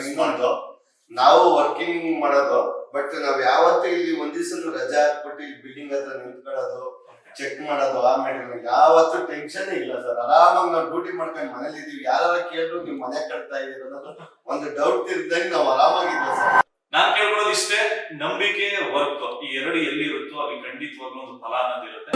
ಇನ್ನೊಂದು ನಾವು ವರ್ಕಿಂಗ್ ಮಾಡೋದು, ಬಟ್ ನಾವ್ ಯಾವತ್ತೂ ಇಲ್ಲಿ ಒಂದ್ ದಿವಸ ರಜಾ ಹಾಕ್ಬಿಟ್ಟು ಇಲ್ಲಿ ಬಿಲ್ಡಿಂಗ್ ಹತ್ರ ನಿಂತ್ಕೊಳ್ಳೋದು, ಚೆಕ್ ಮಾಡೋದು, ಆಮೇಲೆ ಯಾವತ್ತೂ ಟೆನ್ಷನ್ ಇಲ್ಲ ಸರ್. ಆರಾಮಾಗಿ ನಾವು ಡ್ಯೂಟಿ ಮಾಡ್ಕೊಂಡು ಮನೇಲಿ ಇದೀವಿ. ಯಾರು ಕೇಳಿದ್ರು ನೀವು ಮನೆ ಕಟ್ತಾ ಇದೀರ ಅನ್ನೋದು ಒಂದು ಡೌಟ್ ಇರ್ದಂಗೆ ನಾವು ಆರಾಮಾಗಿದ್ದೀವಿ ಸರ್. ನಾನ್ ಕೇಳ್ಕೊಳ್ಳೋದು ಇಷ್ಟೇ, ನಂಬಿಕೆ, ವರ್ಕ್ ಈ ಎರಡು ಎಲ್ಲಿ ಇರುತ್ತೋ ಅಲ್ಲಿ ಖಂಡಿತವಾಗ್ಲೂ ಒಂದು ಫಲ ಅನ್ನೋದಿರುತ್ತೆ.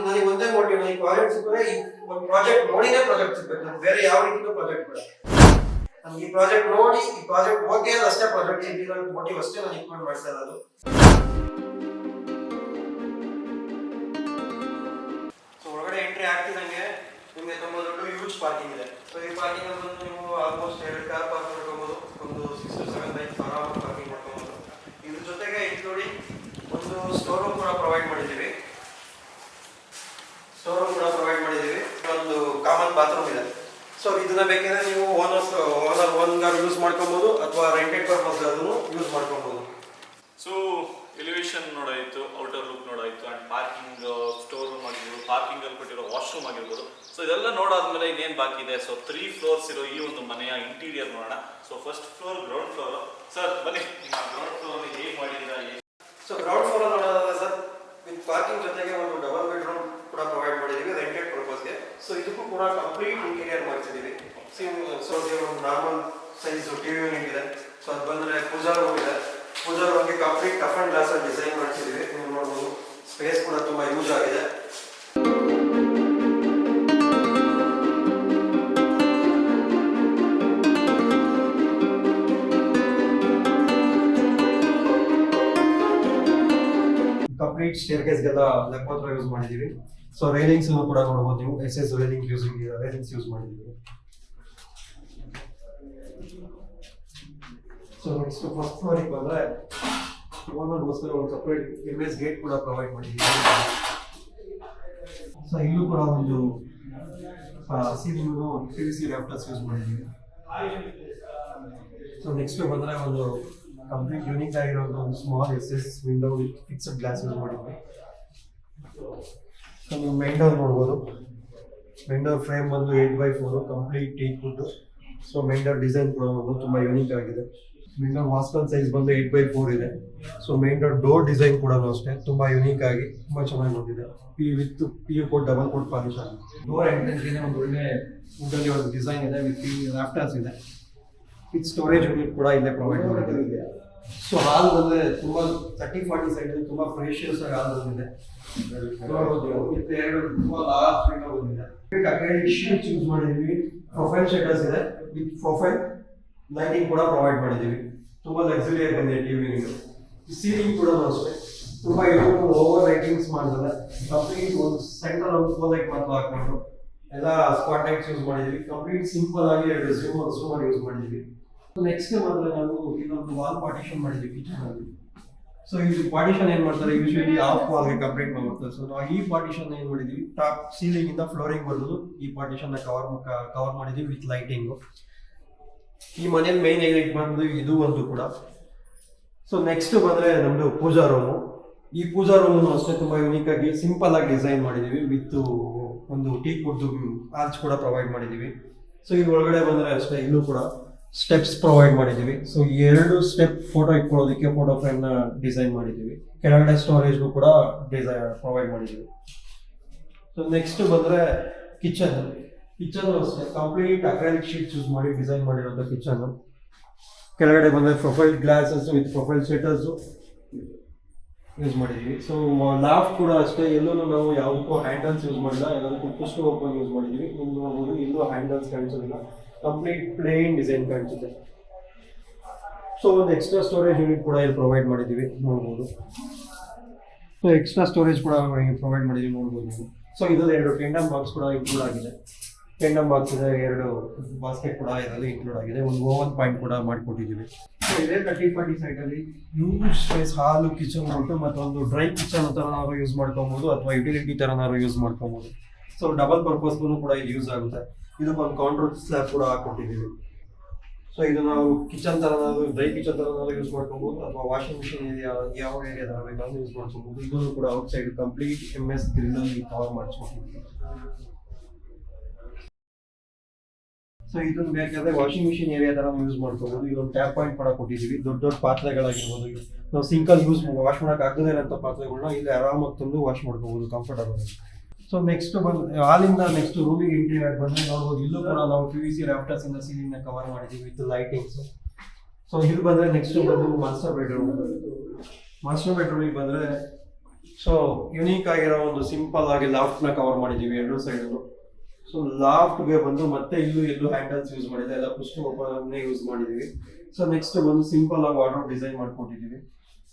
ನನಗೆ ಒಂದೇ ಮೋಟಿವ್, ಈ ಪ್ರಾಜೆಕ್ಟ್ ಸಿಕ್ಕರೆ ಈ ಒಂದು ಪ್ರಾಜೆಕ್ಟ್ ನೋಡಿನೇ ಪ್ರಾಜೆಕ್ಟ್ ಸಿಗ್ಬೇಕು. ನನ್ಗೆ ಬೇರೆ ಯಾವ ರೀತಿಯೂ ಪ್ರಾಜೆಕ್ಟ್ ಬೇಡ. ನನ್ಗೆ ಈ ಪ್ರಾಜೆಕ್ಟ್ ನೋಡಿ, ಈ ಪ್ರಾಜೆಕ್ಟ್ ಓಕೆ ಅಂದ್ರೆ ಅಷ್ಟೇ ಪ್ರಾಜೆಕ್ಟ್ ಸಿಗ್ಲಿಲ್ಲ ಮೋಟಿವ್ ಅಷ್ಟೇ ನಾನು ಇಟ್ಕೊಂಡು ಮಾಡ್ತಾ ಇರೋದು. ಸೊ ಒಳಗಡೆ ಎಂಟ್ರಿ ಆಗ್ತಿದಂಗೆ ನಿಮಗೆ ತುಂಬ ದೊಡ್ಡ ಹ್ಯೂಜ್ ಪಾರ್ಕಿಂಗ್ ಇದೆ. ಸೊ ಈ ಪಾರ್ಕಿಂಗ್ ಅಲ್ಲಿ ಬಂದು ನೀವು ಆಲ್ಮೋಸ್ಟ್ 2 ಕಾರ್ ಪಾರ್ಕ್ ಮಾಡ್ಕೋಬಹುದು, ಒಂದು 6 to 7 ಬೈಕ್ ಆರಾಮಾಗಿ ಪಾರ್ಕಿಂಗ್ ಮಾಡ್ಕೋಬಹುದು. ಇದ್ರ ಜೊತೆಗೆ ನೋಡಿ ಒಂದು ಸ್ಟೋರ್ ರೂಮ್ ಕೂಡ ಪ್ರೊವೈಡ್ ಮಾಡಿದ್ದೀವಿ. ಒಂದು ಕಾಮನ್ ಬಾತ್ರೂಮ್ ಇದೆ. ಸೊ ಇದನ್ನ ಬೇಕಿದ್ರೆ ನೀವು ಓನರ್ ಒನ್ಗಾರು ಯೂಸ್ ಮಾಡ್ಕೊಬಹುದು ಅಥವಾ ರೆಂಟೆಡ್ ಪರ್ಪಸ್ ಅದನ್ನು ಯೂಸ್ ಮಾಡ್ಕೊಬಹುದು. ಸೊ ಎಲಿವೇಶನ್ ನೋಡಾಯ್ತು, ಔಟರ್ ಲುಕ್ ನೋಡಾಯ್ತು, ಅಂಡ್ ಪಾರ್ಕಿಂಗ್, ಸ್ಟೋರ್ ರೂಮ್ ಆಗಿರ್ಬೋದು, ಪಾರ್ಕಿಂಗ್ ಅಲ್ಲಿ ಕೊಟ್ಟಿರೋ ವಾಶ್ರೂಮ್ ಆಗಿರ್ಬೋದು. ಸೊ ಇದೆಲ್ಲ ನೋಡಾದ್ಮೇಲೆ ಇನ್ನೇನು ಬಾಕಿ ಇದೆ? ಸೊ 3 floors ಇರೋ ಈ ಒಂದು ಮನೆಯ ಇಂಟೀರಿಯರ್ ನೋಡೋಣ. So first floor, ground floor. Sir ಬನ್ನಿ, ನಿಮ್ಮ ಗ್ರೌಂಡ್ ಫ್ಲೋರ್ ಹೇಗೆ ಮಾಡಿದ್ದೀರಾ? ಸೊ ಗ್ರೌಂಡ್ ಫ್ಲೋರ್ ನೋಡೋದಾದ್ರೆ ಸರ್, ವಿತ್ ಪಾರ್ಕಿಂಗ್ ಜೊತೆಗೆ ಒಂದು ಡಬಲ್ ಬೆಡ್ರೂಮ್ ಕೂಡ ಪ್ರೊವೈಡ್ ಮಾಡಿದ್ದೀವಿ ರೆಂಟೆಡ್ ಪರ್ಪಸ್ಗೆ. ಸೊ ಇದಕ್ಕೂ ಕೂಡ ಕಂಪ್ಲೀಟ್ ಇಂಟೀರಿಯರ್ ಮಾಡಿಸಿದ್ದೀವಿ. ಸೊ ಒಂದು ನಾರ್ಮಲ್ ಸೈಜ್ ಟಿವಿ ಯೂನಿಟ್ ಇದೆ. ಸೊ ಅದು ಬಂದರೆ ಪೂಜಾ ರೂಮ್ ಇದೆ. ಪೂಜಾ ರೂಮ್ಗೆ ಕಂಪ್ಲೀಟ್ ಟಫ್ ಅಂಡ್ ಗ್ಲಾಸ್ ಅಲ್ಲಿ ಡಿಸೈನ್ ಮಾಡಿಸಿದ್ದೀವಿ. ನೀವು ನೋಡ್ಬೋದು, ಸ್ಪೇಸ್ ಕೂಡ ತುಂಬ ಯೂಸ್ ಆಗಿದೆ. ಕಂಪ್ಲೀಟ್ ಸ್ಟೇರ್ಕೇಸ್ಗೆಲ್ಲ ಲೆಕ್ಕೋತ್ರ ಯೂಸ್ ಮಾಡಿದ್ದೀವಿ. ಸೊ ರೈಲಿಂಗ್ಸ್ ಕೂಡ ನೋಡ್ಬೋದು ನೀವು, SS ರೈಲಿಂಗ್ಸ್ ಯೂಸ್ ಮಾಡಿದ್ದೀವಿ. ಸೊ ನೆಕ್ಸ್ಟ್ ಫಸ್ಟ್ ಫ್ಲೋರಿಗೆ ಬಂದರೆ ಓನರ್ಗೋಸ್ಕರ ಒಂದು ಸಪ್ರೇಟ್ MS ಗೇಟ್ ಕೂಡ ಪ್ರೊವೈಡ್ ಮಾಡಿದ್ದೀವಿ. ಸೊ ಇಲ್ಲೂ ಕೂಡ ಒಂದು ಸೀಲಿಂಗು PVC ರ್ಯಾಫ್ಟರ್ಸ್ ಯೂಸ್ ಮಾಡಿದ್ದೀವಿ. ಸೊ ನೆಕ್ಸ್ಟ್ ಬಂದರೆ ಒಂದು ಕಂಪ್ಲೀಟ್ ಯೂನಿಕ್ ಆಗಿರೋ ಒಂದು small SS window with fixed glass use ಮಾಡಿದ್ವಿ. ಸೊ ನೀವು ಮೇನ್ ಡೋರ್ ನೋಡ್ಬೋದು. ಮೇನ್ ಡೋರ್ ಫ್ರೇಮ್ ಬಂದು 8x4 complete teak wood. So main door design ಕೂಡ ತುಂಬ ಯೂನಿಕ್ ಆಗಿದೆ. ಮೇನ್ ಡೋರ್ ವಾಸ್ಕಲ್ ಸೈಜ್ ಬಂದು 8x4 ಇದೆ. ಸೊ ಮೇನ್ ಡೋರ್ ಡಿಸೈನ್ ಕೂಡ ಅಷ್ಟೇ ತುಂಬ ಯೂನಿಕ್ ಆಗಿ ತುಂಬ ಚೆನ್ನಾಗಿ ಬಂದಿದೆ. PU coat double coat polish ಆಗಿದೆ. ಡೋರ್ ಎಂಟ್ರೆನ್ಸ್ಗೆ ಒಂದು ಒಳ್ಳೆ ವುಡ್ಡಲ್ಲಿ ಒಂದು ಡಿಸೈನ್ ಇದೆ ವಿತ್ ರಾಫ್ಟರ್ಸ್ ಇದೆ. ವಿತ್ ಸ್ಟೋರೇಜ್ ಯೂನಿಟ್ ಕೂಡ ಇಲ್ಲೇ ಪ್ರೊವೈಡ್ ಮಾಡಿದ್ದೀವಿ. ಸೊ ಹಾಲ್ ಬಂದರೆ ತುಂಬ 30-40 ಸೈಡ್ ತುಂಬ ಫ್ರೆಶಿಯಸ್ ಆಗಿ ಹಾಲ್ ಬಂದಿದೆ. ನೋಡ್ಬೋದು, ವಿತ್ 2 ತುಂಬ ಲಾರ್ಜ್ ವಿಂಡೋ ಬಂದಿದೆ. ಅಕ್ರಿಲಿಕ್ ಶೀಟ್ಸ್ ಯೂಸ್ ಮಾಡಿದ್ದೀವಿ. ಪ್ರೊಫೈಲ್ ಶಟರ್ಸ್ ಇದೆ ವಿತ್ ಪ್ರೊಫೈಲ್ ಲೈಟಿಂಗ್ ಕೂಡ ಪ್ರೊವೈಡ್ ಮಾಡಿದ್ದೀವಿ. ತುಂಬ ಲಕ್ಸುರಿ ಆಗಿ ಬಂದಿದೆ ಟಿವಿ ಯೂನಿಟ್. ಸೀಲಿಂಗ್ ಕೂಡ ಅಷ್ಟೇ ತುಂಬ ಓವರ್ ಲೈಟಿಂಗ್ಸ್ ಮಾಡಿದ್ರೆ ಕಂಪ್ಲೀಟ್ ಒಂದು ಸೆಂಟ್ರಲ್ ಒಂದು ಫೋನ್ ಲೈಟ್ ಮಾತ್ರ ಹಾಕೊಂಡು ಎಲ್ಲ ಸ್ಪಾಟ್ ಲೈಟ್ಸ್ ಯೂಸ್ ಮಾಡಿದ್ದೀವಿ. ಕಂಪ್ಲೀಟ್ ಸಿಂಪಲ್ ಆಗಿ 2 ಝೂಮರ್ ಯೂಸ್ ಮಾಡಿದ್ದೀವಿ. ನೆಕ್ಸ್ಟ್ ಬಂದರೆ ನಾವು ಇದೊಂದು ವಾಲ್ ಪಾರ್ಟಿಷನ್ ಮಾಡಿದ್ವಿ ಕಿಚನ್ ಅಲ್ಲಿ. ಸೊ ಇದು ಪಾರ್ಟಿಷನ್ ಏನು ಮಾಡ್ತಾರೆ, ಯೂಶಲಿ ಆಫ್ ವಾಲ್ಗೆ ಕಂಪ್ಲೀಟ್ ಮಾಡ್ತಾರೆ. ಸೊ ನಾವು ಈ ಪಾರ್ಟಿಷನ್ ಏನು ಮಾಡಿದ್ದೀವಿ, ಟಾಪ್ ಸೀಲಿಂಗ್ ಇಂದ ಫ್ಲೋರಿಂಗ್ ಬರೋದು ಈ ಪಾರ್ಟಿಷನ್ ಕವರ್ ಮಾಡಿದ್ದೀವಿ ವಿತ್ ಲೈಟಿಂಗು. ಈ ಮನೇಲಿ ಮೇನ್ ಹೈಲೈಟ್ ಬಂದು ಇದು ಒಂದು ಕೂಡ. ಸೊ ನೆಕ್ಸ್ಟ್ ಬಂದರೆ ನಮ್ಮದು ಪೂಜಾ ರೂಮು. ಈ ಪೂಜಾ ರೂಮನ್ನು ಅಷ್ಟೇ ತುಂಬ ಯೂನಿಕ್ ಆಗಿ ಸಿಂಪಲ್ ಆಗಿ ಡಿಸೈನ್ ಮಾಡಿದ್ದೀವಿ ವಿತ್ ಒಂದು ಟೀಕ್ ವುಡ್ ಆರ್ಚ್ ಕೂಡ ಪ್ರೊವೈಡ್ ಮಾಡಿದ್ದೀವಿ. ಸೊ ಇದು ಒಳಗಡೆ ಬಂದರೆ ಅಷ್ಟೇ ಇಲ್ಲೂ ಕೂಡ ಸ್ಟೆಪ್ಸ್ ಪ್ರೊವೈಡ್ ಮಾಡಿದ್ದೀವಿ. ಸೊ ಎರಡು ಸ್ಟೆಪ್ ಫೋಟೋ ಇಟ್ಕೊಳ್ಳೋದಕ್ಕೆ ಫೋಟೋ ಫ್ರೇಮ್ನ ಡಿಸೈನ್ ಮಾಡಿದ್ದೀವಿ. ಕೆಳಗಡೆ ಸ್ಟೋರೇಜ್ಗೂ ಕೂಡ ಪ್ರೊವೈಡ್ ಮಾಡಿದ್ದೀವಿ. ಸೊ ನೆಕ್ಸ್ಟ್ ಬಂದರೆ ಕಿಚನ್ ಅಷ್ಟೇ ಕಂಪ್ಲೀಟ್ ಅಕ್ರಾಲಿಕ್ ಶೀಟ್ಸ್ ಯೂಸ್ ಮಾಡಿ ಡಿಸೈನ್ ಮಾಡಿರೋಂಥ ಕಿಚನ್. ಕೆಳಗಡೆ ಬಂದರೆ profile glasses with profile shutters use ಮಾಡಿದ್ದೀವಿ. ಸೊ ಲಾಫ್ಟ್ ಕೂಡ ಅಷ್ಟೇ, ಎಲ್ಲೂ ನಾವು ಯಾವುದಕ್ಕೂ ಹ್ಯಾಂಡಲ್ಸ್ ಯೂಸ್ ಮಾಡಿಲ್ಲ, ಎಲ್ಲದಕ್ಕೂ ಪುಷ್ ಓಪನ್ ಯೂಸ್ ಮಾಡಿದ್ದೀವಿ. ನೀವು ನೋಡ್ಬೋದು ಎಲ್ಲೂ ಹ್ಯಾಂಡಲ್ಸ್ ಕಾಣಿಸೋದಿಲ್ಲ, ಕಂಪ್ಲೀಟ್ ಪ್ಲೇನ್ ಡಿಸೈನ್ ಕಾಣಿಸುತ್ತೆ. ಸೊ ಒಂದು ಎಕ್ಸ್ಟ್ರಾ ಸ್ಟೋರೇಜ್ ಯೂನಿಟ್ ಕೂಡ ಇಲ್ಲಿ ಪ್ರೊವೈಡ್ ಮಾಡಿದ್ದೀವಿ, ನೋಡ್ಬೋದು. ಸೊ ಎಕ್ಸ್ಟ್ರಾ ಸ್ಟೋರೇಜ್ ಕೂಡ ಪ್ರೊವೈಡ್ ಮಾಡಿದ್ದೀವಿ, ನೋಡ್ಬೋದು ನೀವು. ಸೊ ಇದರಲ್ಲಿ 2 ಟೆಂಡಮ್ ಬಾಕ್ಸ್ ಕೂಡ ಇನ್ಕ್ಲೂಡ್ ಆಗಿದೆ. ಟೆಂಡಮ್ ಬಾಕ್ಸ್ ಇದೆ, 2 ಬಾಸ್ಕೆಟ್ ಕೂಡ ಇದರಲ್ಲಿ ಇನ್ಕ್ಲೂಡ್ ಆಗಿದೆ, ಒಂದು ಓವನ್ ಪಾಯಿಂಟ್ ಕೂಡ ಮಾಡಿಕೊಟ್ಟಿದ್ದೀವಿ. ಸೊ ಇದೇ 30-40 ಸೈಟಲ್ಲಿ ಯೂಸ್ ಸ್ಪೇಸ್ ಹಾಲು ಕಿಚನ್ ಉಂಟು, ಮತ್ತೊಂದು ಡ್ರೈ ಕಿಚನ್ ಥರ ನಾವು ಯೂಸ್ ಮಾಡ್ಕೊಬೋದು ಅಥವಾ ಯುಟಿಲಿಟಿ ಥರ ನಾವು ಯೂಸ್ ಮಾಡ್ಕೊಬೋದು. ಸೊ ಡಬಲ್ ಪರ್ಪಸ್ಗೂ ಕೂಡ ಇದು ಯೂಸ್ ಆಗುತ್ತೆ. ಇದಕ್ಕೊಂದು ಕೌಂಟರ್ ಸ್ಲ್ಯಾಬ್ ಕೂಡ ಹಾಕೊಟ್ಟಿದ್ದೀವಿ. ಸೊ ಇದು ನಾವು ಕಿಚನ್ ಥರ ನಾವು ಡ್ರೈ ಕಿಚನ್ ಥರ ನಾವು ಯೂಸ್ ಮಾಡ್ಕೊಬೋದು ಅಥವಾ ವಾಷಿಂಗ್ ಮಿಷಿನ್ ಏರಿಯಾ ಯಾವ ಏರಿಯಾದ ಬೇಕಾದ್ರೂ ಯೂಸ್ ಮಾಡ್ಕೊಬೋದು. ಇದನ್ನು ಕೂಡ ಔಟ್ ಸೈಡ್ ಕಂಪ್ಲೀಟ್ MS ಗ್ರಿಲ್ಲಲ್ಲಿ ಕವರ್ ಮಾಡಿಸ್ಕೊಟ್ಟಿದ್ದೀವಿ. ಸೊ ಇದನ್ನು ಬೇಕಾದ್ರೆ ವಾಷಿಂಗ್ ಮಿಷಿನ್ ಏರಿಯಾ ಥರ ಯೂಸ್ ಮಾಡ್ಕೋಬೋದು. ಇದೊಂದು ಟ್ಯಾಪ್ ಪಾಯಿಂಟ್ ಕೂಡ ಕೊಟ್ಟಿದ್ದೀವಿ. ದೊಡ್ಡ ಪಾತ್ರೆಗಳಾಗಿರ್ಬೋದು, ನಾವು ಸಿಂಕಲ್ ಯೂಸ್ ವಾಶ್ ಮಾಡೋಕೆ ಆಗದೇ ಇರೋಂಥ ಪಾತ್ರೆಗಳನ್ನ ಇಲ್ಲಿ ಆರಾಮಾಗಿ ತಂದು ವಾಶ್ ಮಾಡ್ಕೋಬೋದು ಕಂಫರ್ಟಬಲ್ ಆಗಿ. ಸೊ ನೆಕ್ಸ್ಟ್ ಬಂದು ಹಾಲಿಂದ ನೆಕ್ಸ್ಟ್ ರೂಮಿಗೆ ಎಂಟ್ರಿ ಆಗಿ ಬಂದರೆ ನೋಡ್ಬೋದು, ಇಲ್ಲೂ ಕೂಡ ನಾವು PVC ರಾಫ್ಟರ್ಸ್ ಇಂದ ಸೀಲಿಂಗ್ನ ಕವರ್ ಮಾಡಿದ್ದೀವಿ ವಿತ್ ಲೈಟಿಂಗ್ಸ್. ಸೊ ಇಲ್ಲಿ ಬಂದರೆ ನೆಕ್ಸ್ಟ್ ಬಂದು ಮಾಸ್ಟರ್ ಬೆಡ್ರೂಮಿಗೆ ಬಂದರೆ ಸೊ ಯುನೀಕ್ ಆಗಿರೋ ಒಂದು ಸಿಂಪಲ್ ಆಗಿ ಲಾಫ್ಟ್ನ ಕವರ್ ಮಾಡಿದ್ದೀವಿ 2 ಸೈಡಲ್ಲೂ. ಸೊ ಲಾಫ್ಟ್ಗೆ ಬಂದು ಮತ್ತೆ ಎಲ್ಲೂ ಹ್ಯಾಂಡಲ್ಸ್ ಯೂಸ್ ಮಾಡಿದೆ, ಎಲ್ಲ ಪುಷ್ ಓಪನ್ ಯೂಸ್ ಮಾಡಿದ್ದೀವಿ. ಸೊ ನೆಕ್ಸ್ಟ್ ಬಂದು ಸಿಂಪಲ್ ಆಗಿ ವಾರ್ಡ್ರೋಬ್ ಡಿಸೈನ್ ಮಾಡ್ಕೊಟ್ಟಿದ್ದೀವಿ.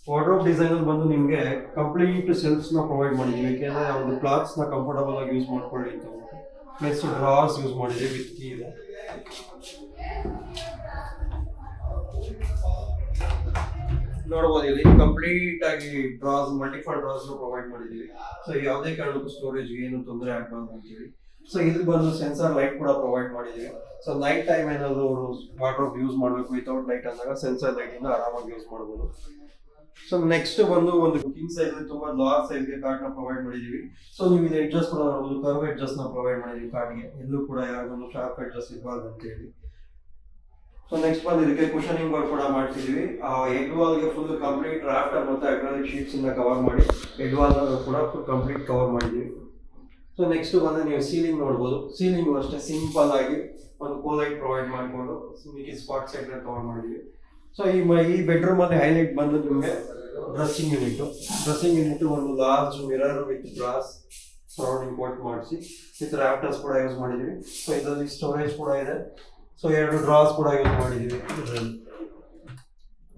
ವಾರ್ಡ್ರೋಬ್ ಡಿಸೈನಲ್ಲಿ ಬಂದು ನಿಮಗೆ ಕಂಪ್ಲೀಟ್ ಸೆಲ್ಫ್ಸ್ನ ಪ್ರೊವೈಡ್ ಮಾಡಿದ್ದೀವಿ, ಏಕೆಂದರೆ ಒಂದು ಕ್ಲಾತ್ಸ್ನ ಕಂಫರ್ಟಬಲ್ ಆಗಿ ಯೂಸ್ ಮಾಡ್ಕೊಳ್ಳಿ ಅಂತ. ನೆಕ್ಸ್ಟ್ ಡ್ರಾಸ್ ಯೂಸ್ ಮಾಡಿದ್ದೀವಿ ವಿತ್ ಕೀ ಇದೆ. ನೋಡ್ಬೋದು ಇಲ್ಲಿ ಕಂಪ್ಲೀಟ್ ಆಗಿ ಡ್ರಾಸ್ ಮಲ್ಟಿಪಲ್ ಡ್ರಾಸ್ನ ಪ್ರೊವೈಡ್ ಮಾಡಿದ್ದೀವಿ. ಸೊ ಯಾವುದೇ ಕಾರಣಕ್ಕೂ ಸ್ಟೋರೇಜ್ ಏನು ತೊಂದರೆ ಆಗಬಾರ್ದು ಅಂತೇಳಿ. ಸೊ ಇಲ್ಲಿ ಬಂದು ಸೆನ್ಸಾರ್ ಲೈಟ್ ಕೂಡ ಪ್ರೊವೈಡ್ ಮಾಡಿದ್ದೀವಿ. ಸೊ ನೈಟ್ ಟೈಮ್ ಏನಾದರೂ ಅವರು ವಾರ್ಡ್ರೋಬ್ ಯೂಸ್ ಮಾಡಬೇಕು ವಿತೌಟ್ ಲೈಟ್ ಅಂದಾಗ ಸೆನ್ಸಾರ್ ಲೈಟಿಂದ ಆರಾಮಾಗಿ ಯೂಸ್ ಮಾಡ್ಬೋದು. ಸೊ ನೆಕ್ಸ್ಟ್ ಬಂದು ಒಂದು ಕಿಂಗ್ ಸೈಜ್ ತುಂಬಾ ಲಾರ್ಜ್ ಸೈಜ್ಗೆ ಕಾರ್ಡ್ನ ಪ್ರೊವೈಡ್ ಮಾಡಿದ್ದೀವಿ. ಸೊ ನೀವು ಇದು ಅಡ್ಜಸ್ಟ್ ಕೂಡ ಮಾಡ್ಬೋದು, ಕರ್ವ್ ಅಡ್ಜಸ್ಟ್ನ ಪ್ರೊವೈಡ್ ಮಾಡಿದ್ದೀವಿ ಕಾರ್ಡ್ಗೆ, ಎಲ್ಲೂ ಕೂಡ ಯಾರಿಗೊಂದು ಶಾರ್ಪ್ ಅಡ್ಜಸ್ಟ್ ಇರಬಾರ್ದು ಅಂತ ಹೇಳಿ. ಸೊ ನೆಕ್ಸ್ಟ್ ಬಂದು ಇದಕ್ಕೆ ಕುಷನಿಂಗ್ ವರ್ಕ್ ಕೂಡ ಮಾಡ್ತಿದ್ದೀವಿ. ಹೆಡ್ ವಾಲ್ಗೆ ಫುಲ್ ಕಂಪ್ಲೀಟ್ ರಾಫ್ಟರ್ ಮತ್ತು ಅಕ್ರಾಲಿಕ್ ಶೀಟ್ಸ್ ಇಂದ ಕವರ್ ಮಾಡಿ ಹೆಡ್ ವಾಲ್ ಕೂಡ ಫುಲ್ ಕಂಪ್ಲೀಟ್ ಕವರ್ ಮಾಡಿದ್ದೀವಿ. ಸೊ ನೆಕ್ಸ್ಟ್ ಬಂದು ನೀವು ಸೀಲಿಂಗ್ ನೋಡ್ಬೋದು, ಸೀಲಿಂಗು ಅಷ್ಟೇ ಸಿಂಪಲ್ ಆಗಿ ಒಂದು ಕೋಲೈಟ್ ಪ್ರೊವೈಡ್ ಮಾಡಿಕೊಂಡು ಮಿಕ್ಕಿ ಸ್ಪಾಟ್ ಸೈಡ್ ಕವರ್ ಮಾಡಿದ್ದೀವಿ. ಸೊ ಈ ಬೆಡ್ರೂಮಲ್ಲಿ ಹೈಲೈಟ್ ಬಂದು ನಿಮಗೆ ಡ್ರೆಸ್ಸಿಂಗ್ ಯೂನಿಟ್ ಒಂದು large mirror with glass surrounding coat ಮಾಡಿಸಿ ವಿತ್ ರಾಫ್ಟರ್ಸ್ ಕೂಡ ಯೂಸ್ ಮಾಡಿದ್ದೀವಿ. ಸೊ ಇದರಲ್ಲಿ ಸ್ಟೋರೇಜ್ ಕೂಡ ಇದೆ. ಸೊ 2 ಡ್ರಾಸ್ ಕೂಡ ಯೂಸ್ ಮಾಡಿದ್ದೀವಿ ಇದರಲ್ಲಿ.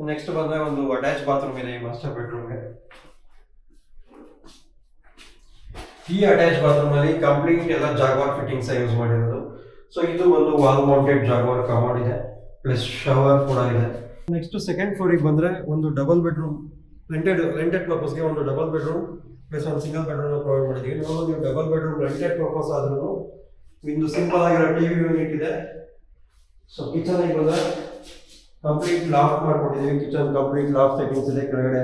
ನೆಕ್ಸ್ಟ್ ಬಂದರೆ ಒಂದು ಅಟ್ಯಾಚ್ ಬಾತ್ರೂಮ್ ಇದೆ ಈ ಮಾಸ್ಟರ್ ಬೆಡ್ರೂಮ್ಗೆ. ಈ ಅಟ್ಯಾಚ್ ಬಾತ್ರೂಮ್ ಅಲ್ಲಿ ಕಂಪ್ಲೀಟ್ ಎಲ್ಲ ಜಾಗ್ವಾರ್ ಫಿಟ್ಟಿಂಗ್ಸ್ ಯೂಸ್ ಮಾಡಿರೋದು. ಸೊ ಇದು ಒಂದು ವಾಲ್ ಮೌಂಟೆಡ್ ಜಾಗ್ವಾರ್ ಕಮಾಂಡ್ ಇದೆ, ಪ್ಲಸ್ ಶವರ್ ಕೂಡ ಇದೆ. ನೆಕ್ಸ್ಟ್ ಸೆಕೆಂಡ್ ಫ್ಲೋರಿಗೆ ಬಂದರೆ ಒಂದು ಡಬಲ್ ಬೆಡ್ರೂಮ್ ರೆಂಟೆಡ್ ಪರ್ಪಸ್ಗೆ ಒಂದು ಡಬಲ್ ಬೆಡ್ರೂಮ್ ಪ್ಲಸ್ ಒಂದು ಸಿಂಗಲ್ ಬೆಡ್ರೂಮ್ ಪ್ರೊವೈಡ್ ಮಾಡಿದ್ದೀವಿ. ನೀವು ಡಬಲ್ ಬೆಡ್ರೂಮ್ ರೆಂಟೆಡ್ ಪರ್ಪಸ್ ಆದ್ರೂ ಒಂದು ಸಿಂಪಲ್ ಆಗಿರೋ TV ಯೂನಿಟ್ ಇದೆ. ಸೊ ಕಿಚನಿಗೆ ಬಂದರೆ ಕಂಪ್ಲೀಟ್ ಲಾಫ್ಟ್ ಮಾಡಿಕೊಟ್ಟಿದ್ದೀವಿ. ಕಿಚನ್ ಕಂಪ್ಲೀಟ್ ಲಾಫ್ಟ್ ಸೆಟ್ಟಿಂಗ್ಸ್ ಇದೆ. ಕೆಳಗಡೆ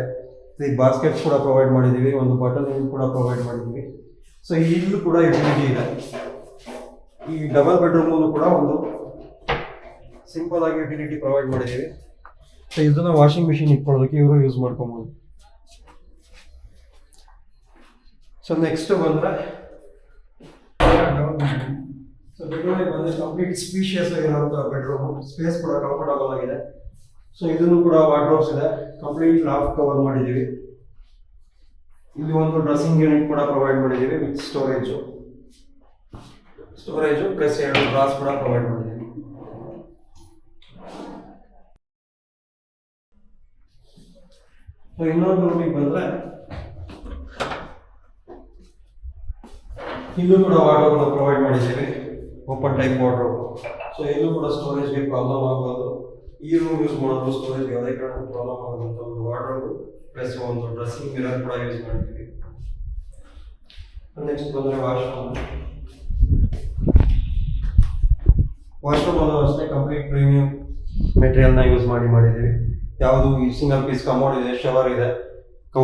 ಈ ಬಾಸ್ಕೆಟ್ಸ್ ಕೂಡ ಪ್ರೊವೈಡ್ ಮಾಡಿದ್ದೀವಿ, ಒಂದು ಬಾಟಲ್ ಕೂಡ ಪ್ರೊವೈಡ್ ಮಾಡಿದ್ದೀವಿ. ಸೊ ಇಲ್ಲೂ ಕೂಡ ಯುಟಿಲಿಟಿ ಇದೆ. ಈ ಡಬಲ್ ಬೆಡ್ರೂಮಲ್ಲೂ ಕೂಡ ಒಂದು ಸಿಂಪಲ್ ಆಗಿ ಯುಟಿಲಿಟಿ ಪ್ರೊವೈಡ್ ಮಾಡಿದ್ದೀವಿ. ಸೊ ಇದನ್ನ ವಾಷಿಂಗ್ ಮಿಷಿನ್ ಇಟ್ಕೊಳ್ಳೋದಕ್ಕೆ ಇವರು ಯೂಸ್ ಮಾಡ್ಕೊಬೋದು. ಸೊ ನೆಕ್ಸ್ಟ್ ಬಂದರೆ ಸೊ ಬೆಡ್ರೂಮಿಗೆ ಬಂದರೆ ಕಂಪ್ಲೀಟ್ ಸ್ಪೀಷಿಯಸ್ ಆಗಿರುವಂಥ ಬೆಡ್ರೂಮು, ಸ್ಪೇಸ್ ಕೂಡ ಕಂಫರ್ಟಬಲ್ ಆಗಿದೆ. ಸೊ ಇದನ್ನು ಕೂಡ ವಾರ್ಡ್ರೋಬ್ಸ್ ಇದೆ, ಕಂಪ್ಲೀಟ್ ಲಾಫ್ಟ್ ಕವರ್ ಮಾಡಿದ್ದೀವಿ. ಇಲ್ಲಿ ಒಂದು ಡ್ರೆಸ್ಸಿಂಗ್ ಯೂನಿಟ್ ಕೂಡ ಪ್ರೊವೈಡ್ ಮಾಡಿದ್ದೀವಿ ವಿತ್ ಸ್ಟೋರೇಜು ಪ್ಲಸ್ 2 ಡ್ರಾಸ್ ಕೂಡ ಪ್ರೊವೈಡ್ ಮಾಡಿದ್ದೀವಿ. ಸೊ ಇನ್ನೊಂದು ರೂಮಿಗೆ ಬಂದರೆ ಇಲ್ಲೂ ಕೂಡ ವಾರ್ಡ್ರೋಬ್ನ ಪ್ರೊವೈಡ್ ಮಾಡಿದ್ದೀವಿ, ಓಪನ್ ಟೈಪ್ ವಾರ್ಡ್ರೋಬ್. ಸೊ ಇಲ್ಲೂ ಕೂಡ ಸ್ಟೋರೇಜ್ಗೆ ಪ್ರಾಬ್ಲಮ್ ಆಗಬಾರ್ದು, ಈ ರೂಮ್ ಯೂಸ್ ಮಾಡೋದು ಸ್ಟೋರೇಜ್ ಯಾವುದೇ ಕಾರಣಕ್ಕೂ ಪ್ರಾಬ್ಲಮ್ ಆಗುವಂಥ ಒಂದು ವಾರ್ಡ್ರೋಬ್ ಪ್ಲಸ್ ಒಂದು ಡ್ರೆಸ್ಸಿಂಗ್ ಮಿರರ್ ಕೂಡ ಯೂಸ್ ಮಾಡಿದ್ದೀವಿ. ನೆಕ್ಸ್ಟ್ ಬಂದರೆ ವಾಶ್ರೂಮ್ ಅಷ್ಟೇ ಕಂಪ್ಲೀಟ್ ಪ್ರೀಮಿಯಂ ಮೆಟೀರಿಯಲ್ನ ಯೂಸ್ ಮಾಡಿದ್ದೀವಿ. ಯಾವುದು ಈ ಸಿಂಗಲ್ ಪೀಸ್ ಕಮೋಡ್ ಇದೆ, ಶವರ್ ಇದೆ,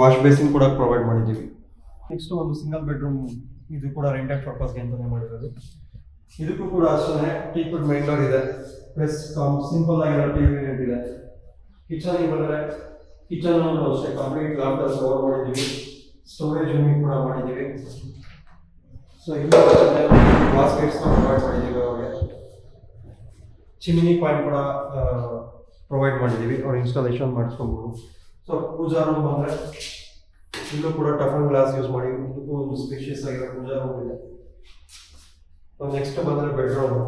ವಾಶ್ ಬೇಸಿನ್ ಕೂಡ ಪ್ರೊವೈಡ್ ಮಾಡಿದ್ದೀವಿ. ನೆಕ್ಸ್ಟ್ ಒಂದು ಸಿಂಗಲ್ ಬೆಡ್ರೂಮ್, ಇದು ಕೂಡ ರೆಂಟೆಡ್ ಪರ್ಪಸ್ಗೆ ಅಂತಲೇ ಮಾಡಿರೋದು. ಇದಕ್ಕೂ ಕೂಡ ಅಷ್ಟೇ ಟೀಕ್ವುಡ್ ಮೇನ್ ಡೋರ್ ಇದೆ, ಪ್ಲಸ್ ಸಿಂಪಲ್ ಆಗಿರೋ ಟಿವಿ ಯೂನಿಟ್ ಇದೆ. ಕಿಚನ್ಗೆ ಬಂದರೆ ಕಿಚನ್ ಅಷ್ಟೇ ಕಂಪ್ಲೀಟ್ ಲ್ಯಾಪ್ಟಾಪ್ ಕವರ್ ಮಾಡಿದ್ದೀವಿ. ಸ್ಟೋರೇಜ್ ಯೂನಿಟ್ ಕೂಡ ಮಾಡಿದ್ದೀವಿ. ಸೊ ಇಲ್ಲಿ ಬಾಸ್ಕೆಟ್ಸ್ ಪ್ರೊವೈಡ್ ಮಾಡಿದ್ದೀವಿ ಅವ್ರಿಗೆ. ಚಿಮಿನಿ ಪಾಯಿಂಟ್ ಕೂಡ ಪ್ರೊವೈಡ್ ಮಾಡಿದ್ದೀವಿ, ಅವ್ರು ಇನ್ಸ್ಟಾಲೇಷನ್ ಮಾಡಿಸ್ಕೊಬೋದು. ಸೊ ಪೂಜಾ ರೂಮ್ ಬಂದರೆ ಇಲ್ಲೂ ಕೂಡ ಟಫನ್ ಗ್ಲಾಸ್ ಯೂಸ್ ಮಾಡಿ ಇದಕ್ಕೂ ಒಂದು ಸ್ಪೇಷಿಯಸ್ ಆಗಿರೋ ಪೂಜಾ ರೂಮ್ ಇದೆ. ನೆಕ್ಸ್ಟ್ ಬಂದರೆ ಬೆಡ್ರೂಮಲ್ಲೂ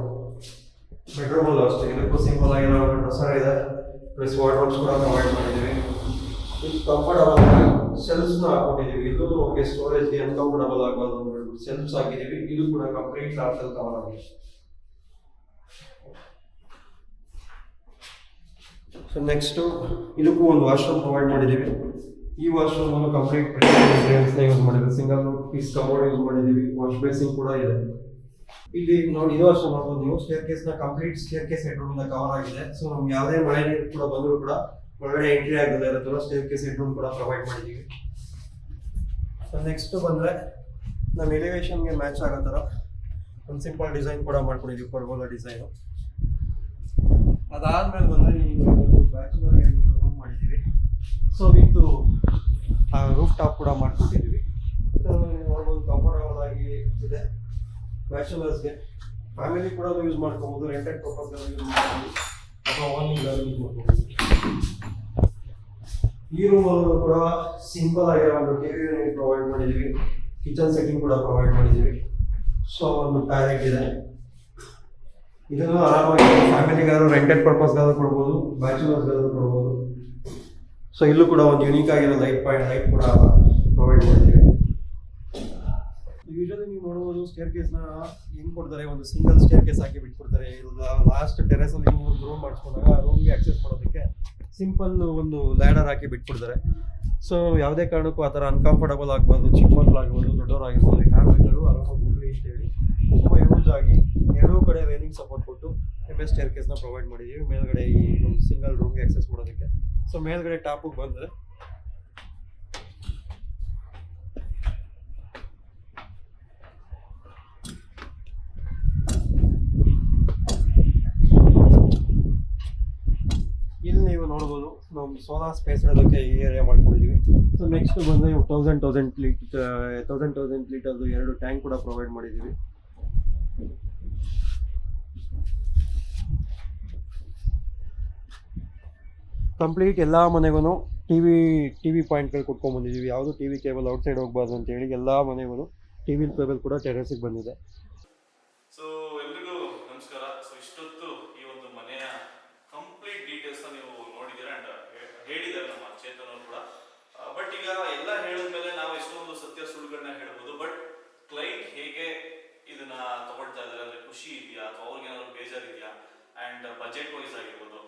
ಅಷ್ಟೇ ಇದಕ್ಕೂ ಸಿಂಪಲ್ ಆಗಿರೋ ಡ್ರೆಸ್ಸರ್ ಇದೆ, ಪ್ಲಸ್ ವಾರ್ಡ್ರೋಬ್ಸ್ ಕೂಡ ಪ್ರೊವೈಡ್ ಮಾಡಿದ್ದೀವಿ. ಇದು ಕಂಫರ್ಟಬಲ್ ಸೆಲ್ಫ್ಸ್ನ ಹಾಕೊಂಡಿದ್ದೀವಿ. ಇದು ಓಕೆ, ಸ್ಟೋರೇಜ್ಗೆ ಅನ್ಕಂಫರ್ಟಬಲ್ ಆಗಬಾರ್ದು ಅಂದ್ಬಿಟ್ಟು ಸೆಲ್ಫ್ಸ್ ಹಾಕಿದ್ದೀವಿ. ಇದು ಕೂಡ ಕಂಪ್ಲೀಟ್ ಲ್ಯಾಪ್ಟಾಪ್ ಕವರ್ ಆಗಿದೆ. ಸೊ ನೆಕ್ಸ್ಟು ಇದಕ್ಕೂ ಒಂದು ವಾಶ್ರೂಮ್ ಪ್ರೊವೈಡ್ ಮಾಡಿದ್ದೀವಿ. ಈ ವಾಶ್ರೂಮನ್ನು ಕಂಪ್ಲೀಟ್ ಡಿಸೈನ್ಸ್ನ ಯೂಸ್ ಮಾಡಿದ್ದೀವಿ. ಸಿಂಗಲ್ ಪೀಸ್ ಕಬೋರ್ಡ್ ಯೂಸ್ ಮಾಡಿದ್ದೀವಿ. ವಾಶ್ ಬೇಸಿಂಗ್ ಕೂಡ ಇದೆ. ಇಲ್ಲಿ ನೋಡಿ, ಇದು ಅಷ್ಟೇ ನೋಡ್ಬೋದು ನೀವು, ಸ್ಟೇರ್ ಕೇಸ್ನ ಕಂಪ್ಲೀಟ್ ಸ್ಟೇರ್ ಕೇಸ್ ಹೆಡ್ರೂಮಿಂದ ಕವರ್ ಆಗಿದೆ. ಸೊ ನಮ್ಗೆ ಯಾವುದೇ ಮಳೆ ನೀರು ಕೂಡ ಬಂದರೂ ಕೂಡ ಒಳಗಡೆ ಎಂಟ್ರಿ ಆಗದೆ ಇರೋ ಥರ ಸ್ಟೇರ್ ಕೇಸ್ ಹೆಡ್ರೂಮ್ ಕೂಡ ಪ್ರೊವೈಡ್ ಮಾಡಿದ್ದೀವಿ. ಸೊ ನೆಕ್ಸ್ಟ್ ಬಂದರೆ ನಮ್ಮ ಎಲಿವೇಶನ್ಗೆ ಮ್ಯಾಚ್ ಆಗೋ ಥರ ಒಂದು ಸಿಂಪಲ್ ಡಿಸೈನ್ ಕೂಡ ಮಾಡ್ಕೊಂಡಿದ್ದೀವಿ, ಪರ್ಗೋಲಾ ಡಿಸೈನು. ಅದಾದ್ಮೇಲೆ ಬಂದರೆ ಒಂದು ಬ್ಯಾಚುಲರ್ಗೆ ರೂಮ್ ಮಾಡಿದ್ದೀವಿ. ಸೊ ವಿತ್ ರೂಫ್ ಟಾಪ್ ಕೂಡ ಮಾಡ್ಕೊಟ್ಟಿದ್ದೀವಿ. ಸೊ ನೋಡ್ಬೋದು ಕಂಫರ್ಟಬಲ್ ಆಗಿ ಇದೆ. ಬ್ಯಾಚುಲರ್ಸ್ಗೆ ಫ್ಯಾಮಿಲಿ ಕೂಡ ಯೂಸ್ ಮಾಡ್ಕೋಬೋದು, ರೆಂಟೆಡ್ ಪರ್ಪಸ್ಗೆಲ್ಲ ಯೂಸ್ ಮಾಡ್ಬೋದು, ಅಥವಾ ಓನಿಂಗ್ಗೆಲ್ಲ ಯೂಸ್ ಮಾಡ್ಕೋಬೋದು. ಈ ರೂಮಲ್ಲೂ ಕೂಡ ಸಿಂಪಲ್ ಆಗಿರೋ ಒಂದು ಟಿವಿ ಯೂನಿಟ್ ಪ್ರೊವೈಡ್ ಮಾಡಿದ್ದೀವಿ. ಕಿಚನ್ ಸೆಟ್ಟಿಂಗ್ ಕೂಡ ಪ್ರೊವೈಡ್ ಮಾಡಿದ್ದೀವಿ. ಸೊ ಒಂದು ಟಾಯ್ಲೆಟ್ ಇದೆ. ಇದನ್ನು ಆರಾಮಾಗಿ ಫ್ಯಾಮಿಲಿಗಾದ್ರು ರೆಂಟೆಡ್ ಪರ್ಪಸ್ಗಾದ್ರೂ ಕೊಡ್ಬೋದು, ಬ್ಯಾಚುಲರ್ಸ್ಗಾದ್ರೂ ಕೊಡ್ಬೋದು. ಸೊ ಇಲ್ಲೂ ಕೂಡ ಒಂದು ಯುನೀಕ್ ಆಗಿರೋ ಲೈಟ್ ಕೂಡ ಪ್ರೊವೈಡ್ ಮಾಡಿದ್ದೀವಿ. ಯೂಶಲಿ ನೀವು ನೋಡ್ಬೋದು ಸ್ಟೇರ್ ಕೇಸ್ನ ಹೆಂಗೆ ಕೊಡ್ತಾರೆ, ಒಂದು ಸಿಂಗಲ್ ಸ್ಟೇರ್ ಕೇಸ್ ಹಾಕಿ ಬಿಟ್ಕೊಡ್ತಾರೆ. ಲಾಸ್ಟ್ ಟೆರೆಸಲ್ಲಿ ನೀವು ಒಂದು ರೂಮ್ ಮಾಡಿಸ್ಕೊಂಡಾಗ ಆ ರೂಮ್ಗೆ ಆಕ್ಸೆಸ್ ಮಾಡೋದಕ್ಕೆ ಸಿಂಪಲ್ ಒಂದು ಲ್ಯಾಡರ್ ಹಾಕಿ ಬಿಟ್ಕೊಡ್ತಾರೆ. ಸೊ ಯಾವುದೇ ಕಾರಣಕ್ಕೂ ಆ ಥರ ಅನ್ಕಂಫರ್ಟಬಲ್ ಆಗ್ಬಾರ್ದು. ಚಿಕ್ಕ ಮಕ್ಕಳಾಗ್ಬೋದು, ದೊಡ್ಡವರಾಗಿರ್ಬೋದು, ಯಾರು ಬೇಕಾದ್ರೂ ಆರಾಮಾಗಿ ಹೋಗಲಿ ಅಂತೇಳಿ ತುಂಬ ಯೂಸ್ ಆಗಿ ಎರಡೂ ಕಡೆ ರೇಲಿಂಗ್ ಸಪೋರ್ಟ್ ಕೊಟ್ಟು MS ಸ್ಟೇರ್ ಕೇಸ್ನ ಪ್ರೊವೈಡ್ ಮಾಡಿದ್ದೀವಿ ಮೇಲ್ಗಡೆ ಈ ಒಂದು ಸಿಂಗಲ್ ರೂಮ್ಗೆ ಆಕ್ಸೆಸ್ ಮಾಡೋದಕ್ಕೆ. ಸೊ ಮೇಲ್ಗಡೆ ಟಾಪಿಗೆ ಬಂದರೆ ಇಲ್ಲಿ ನೀವು ನೋಡ್ಬೋದು ನಾವು ಸೋಲಾರ್ ಸ್ಪೇಸ್ ಇಡೋದಕ್ಕೆ ಈ ಏರಿಯಾ ಮಾಡ್ಕೊಂಡಿದ್ದೀವಿ. ಸೊ ನೆಕ್ಸ್ಟ್ ಬಂದರೆ 1000 ಲೀಟರ್ದು 2 ಟ್ಯಾಂಕ್ ಕೂಡ ಪ್ರೊವೈಡ್ ಮಾಡಿದ್ದೀವಿ. ಕಂಪ್ಲೀಟ್ ಎಲ್ಲ ಮನೆಗೂ ಟಿವಿ ಪಾಯಿಂಟ್ಗಳು ಕೊಟ್ಕೊಂಡ್ಬಂದಿದ್ದೀವಿ. ಯಾವುದು ಟಿವಿ ಕೇಬಲ್ ಔಟ್ಸೈಡ್ ಹೋಗ್ಬಾರ್ದು ಅಂತೇಳಿ ಎಲ್ಲ ಮನೆಗೂ ಟಿವಿ ಕೇಬಲ್ ಕೂಡ ಟೆರೆಸಿಗೆ ಬಂದಿದೆ. ಸೊ ಎಲ್ರಿಗೂ ನಮಸ್ಕಾರ. ಸೊ ಇಷ್ಟೊತ್ತು ಈ ಒಂದು ಮನೆಯ ಕಂಪ್ಲೀಟ್ ಡೀಟೇಲ್ಸ್ ನೀವು ನೋಡಿದ್ದೀರಾ ಅಂಡ್ ಹೇಳಿದ್ದಾರೆ ನಮ್ಮ ಚೇತನ್ ಅವರು ಕೂಡ. ಬಟ್ ಈಗ ಎಲ್ಲ ಹೇಳಿದ್ಮೇಲೆ ನಾವು ಎಷ್ಟೊಂದು ಸತ್ಯ ಸುಳ್ಳುಗಳನ್ನ ಹೇಳ್ಬೋದು. ಬಟ್ ಕ್ಲೈಂಟ್ ಹೇಗೆ ಇದನ್ನ ತಗೊಳ್ತಾ ಇದ್ದಾರೆ, ಅಂದ್ರೆ ಖುಷಿ ಇದೆಯಾ ಅಥವಾ ಅವ್ರಿಗೆ ಏನಾದ್ರು ಬೇಜಾರಿದೆಯಾ, ಅಂಡ್ ಬಜೆಟ್ ವೈಸ್ ಆಗಿರ್ಬೋದು,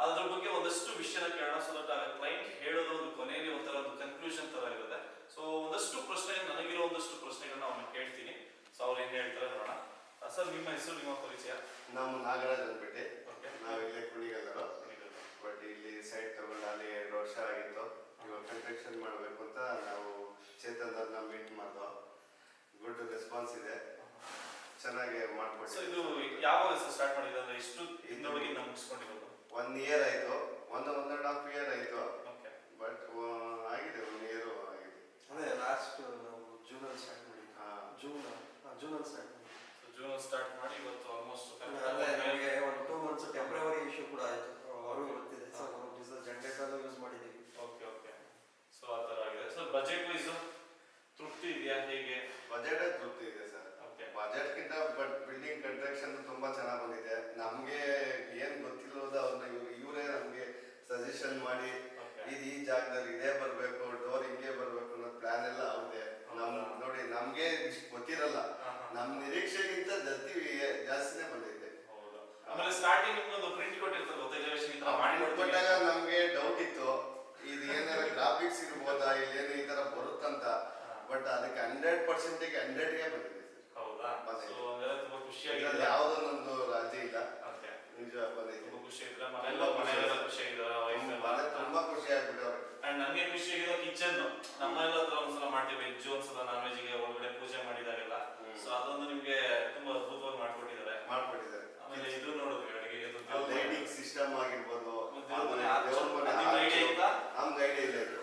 ಅದ್ರ ಬಗ್ಗೆ ಒಂದಷ್ಟು ವಿಷಯನ ಕೇಳೋಣ. ಸೊ ದಟ್ ಕ್ಲೈಂಟ್ ಹೇಳೋದು ಒಂದು ಕೊನೆಯಲ್ಲಿ ಒಂಥರ ಒಂದು ಕನ್ಕ್ಲೂಷನ್ ತರ ಇರುತ್ತೆ. ಸೊ ಒಂದಷ್ಟು ನನಗಿರೋ ಒಂದಷ್ಟು ಪ್ರಶ್ನೆಗಳನ್ನ ಅವ್ರನ್ನ ಕೇಳ್ತೀನಿ. ಸೊ ಅವ್ರು ಏನ್ ಹೇಳ್ತಾರೆ ನೋಡೋಣ. ಸರ್, ನಿಮ್ಮ ಹೆಸರು, ನಿಮ್ಮ ಪರಿಚಯ? ನಮ್ಮ ನಾಗರಾಜ್ ಅಂದ್ಬಿಟ್ಟು. ಓಕೆ. ನಾವು ಇಲ್ಲೇ ಕುಣಿಗಲ್ಲರು. ಬಟ್ ಇಲ್ಲಿ ಸೈಟ್ ತಗೊಂಡು ಅಲ್ಲಿ 2 ವರ್ಷ ಆಗಿತ್ತು. ಇವಾಗ ಕನ್ಸ್ಟ್ರಕ್ಷನ್ ಮಾಡಬೇಕು ಅಂತ ನಾವು ಚೇತನ್ ಅವ್ರನ್ನ ಮೀಟ್ ಮಾಡ್ದೋ. ಗುಡ್ ರೆಸ್ಪಾನ್ಸ್ ಇದೆ, ಚೆನ್ನಾಗಿ ಸೊ ಮಾಡ್ಕೊಡ್ತೀವಿ. ಇದು ಯಾವಾಗ ಸ್ಟಾರ್ಟ್ ಮಾಡಿದ್ರೆ, ಅಂದ್ರೆ ಇಷ್ಟು ಹಿಂದೊಳಗೆ ನಾವು ಮುಗಿಸ್ಕೊಂಡಿರೋದು? 1 year ಆಯಿತು, 1.5 year ಆಯಿತು. ಓಕೆ. ಬಟ್ ಆಗಿದೆ, 1 year ಆಗಿದೆ. ಅದೇ ಲಾಸ್ಟ್ ನಾವು ಜೂನಲ್ಲಿ ಸ್ಟಾರ್ಟ್ ಮಾಡಿದ್ವಿ. ಜೂನಲ್ಲಿ ಸ್ಟಾರ್ಟ್ ಮಾಡಿದ್ವಿ. ಸೊ ಜೂನ್ ಸ್ಟಾರ್ಟ್ ಮಾಡಿ ಇವತ್ತು ಆಲ್ಮೋಸ್ಟ್ ನಮಗೆ ಒಂದು 2 months ಟೆಂಪ್ರವರಿ ಇಶ್ಯೂ ಕೂಡ ಆಯಿತು, ಅವ್ರಿಗೂ ಗೊತ್ತಿದೆ. ಸೊ ನಾವು ಡೀಸೆಲ್ ಜನರೇಟರ್ ಯೂಸ್ ಮಾಡಿದ್ದೀವಿ. ಓಕೆ. ಸೊ ಆ ಥರ ಆಗಿದೆ. ಸೊ ಬಜೆಟ್ ವೈಸ್ ತೃಪ್ತಿ ಇದೆಯಾ, ಹೇಗೆ? ಬಜೆಟ್ ತೃಪ್ತಿ ಇದೆ ಸರ್. ಓಕೆ. ಬಜೆಟ್ಗಿಂತ ಬಟ್ ಬಿಲ್ಡಿಂಗ್ ಕನ್ಸ್ಟ್ರಕ್ಷನ್ ತುಂಬಾ ಚೆನ್ನಾಗಿ ಬಂದಿದೆ. ನಮಗೆ ಏನು ಗೊತ್ತಿಲ್ಲದ ಅವ್ರನ್ನ ಇವರೇ ನಮಗೆ ಸಜೆಷನ್ ಮಾಡಿ ಇದು ಈ ಜಾಗದಲ್ಲಿ ಇದೇ ಬರಬೇಕು, ಡೋರ್ ಹಿಂಗೆ ಬರಬೇಕು ಅನ್ನೋ ಪ್ಲಾನ್ ಎಲ್ಲ ಅವ್ರದೇ. ನೋಡಿ, ನಮಗೆ ಇಷ್ಟು ಗೊತ್ತಿರಲ್ಲ. ನಮ್ಮ ನಿರೀಕ್ಷೆಗಿಂತ ಜಾಸ್ತಿನೇ ಬಂದೈತೆ. ಹೌದಾ? ಆಮೇಲೆ ಸ್ಟಾರ್ಟಿಂಗ್ ಒಂದು ಪ್ರಿಂಟ್ ಕೊಟ್ಟಿರ್ತಾರೆ ಗೊತ್ತಾ, ಎಲಿವೇಶನ್ ಈ ಥರ ಮಾಡಿ ಕೊಟ್ಟಾಗ ನಮಗೆ ಡೌಟ್ ಇತ್ತು, ಇದು ಏನಾರ ಗ್ರಾಫಿಕ್ಸ್ ಇರ್ಬೋದಾ, ಇಲ್ಲೇನು ಈ ತರ ಬರುತ್ತಂತ. ಬಟ್ ಅದಕ್ಕೆ 100%ಗೆ 100ಗೆ ಬಂದಿದೆ ಸರ್. ಹೌದಾ? ಬಂದಿದೆ. ಸೊ ಅದೆಲ್ಲ ತುಂಬಾ ಖುಷಿಯಾಗಿದೆ. ಯಾವುದೋ ನಮ್ದು ರಾಜಿ ಇಲ್ಲ. ಓಕೆ. ನಿಜ ಬಂದೈತೆ. ತುಂಬಾ ಖುಷಿ ಇದ್ರೆ ಮನೆಯೆಲ್ಲ ಖುಷಿಯಾಗಿದ್ದಾರೆ, ವೈಫ್ ಮನೆ ತುಂಬಾ ಖುಷಿ ಆಗ್ಬಿಟ್ಟವ್ರೆ. ಅಂಡ್ ನನಗೆ ಖುಷಿಯಾಗಿರೋ ಕಿಚನ್. ನಮ್ಮೆಲ್ಲ ಹತ್ರ ಒಂದ್ಸಲ ಮಾಡ್ತೀವಿ ವೆಜ್, ಒಂದ್ಸಲ ನಾನ್ ವೆಜ್ಗೆ ಒಳಗಡೆ ಪೂಜೆ ಮಾಡಿದಾಗೆಲ್ಲ. ಸೊ ಅದೊಂದು ನಿಮ್ಗೆ ತುಂಬಾ ಅದ್ಭುತವಾಗಿ ಮಾಡ್ಕೊಟ್ಟಿದ್ದಾರೆ. ಮಾಡ್ಕೊಟ್ಟಿದ್ದಾರೆ. ಆಮೇಲೆ ಇದು ನೋಡಿದ್ವಿ, ಅಡುಗೆ ಹೌದು. ಲೈಟಿಂಗ್ ಸಿಸ್ಟಮ್ ಆಗಿರ್ಬೋದು ದೇವ್ರ ಮನೆ ದೇವ್ರ ಮನೆ ನಿಮ್ಗೆ idea ಇತ್ತಾ? ನಮ್ಗೆ ಐಡಿಯಾ ಇಲ್ಲ